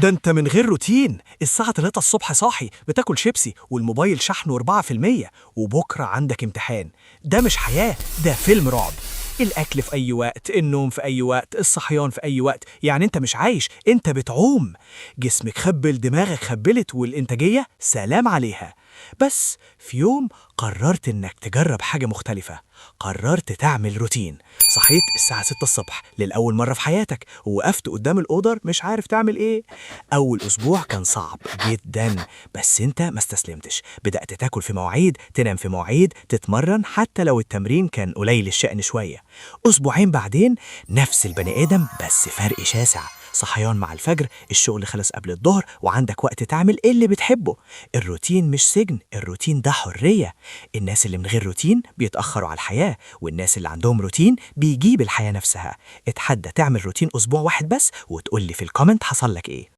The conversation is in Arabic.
ده انت من غير روتين، الساعة 3 الصبح صاحي بتاكل شيبسي والموبايل شحنه 4%، وبكرة عندك امتحان. ده مش حياة، ده فيلم رعب. الأكل في أي وقت، النوم في أي وقت، الصحيان في أي وقت، يعني انت مش عايش، انت بتعوم. جسمك خبل، دماغك خبلت، والإنتاجية سلام عليها. بس في يوم قررت انك تجرب حاجة مختلفة. قررت تعمل روتين. صحيت الساعة 6 الصبح للأول مرة في حياتك، ووقفت قدام الأوضر مش عارف تعمل إيه. أول أسبوع كان صعب جدا، بس أنت ما استسلمتش. بدأت تاكل في مواعيد، تنام في مواعيد، تتمرن حتى لو التمرين كان قليل الشأن شوية. أسبوعين بعدين نفس البني آدم بس فرق شاسع. صحيان مع الفجر، الشغل خلص قبل الظهر، وعندك وقت تعمل اللي بتحبه. الروتين مش سجن، الروتين ده حرية. الناس اللي من غير روتين بيتأخروا على الحياة، والناس اللي عندهم روتين بيجيب الحياة نفسها. اتحدى تعمل روتين أسبوع واحد بس، وتقولي في الكومنت حصل لك إيه.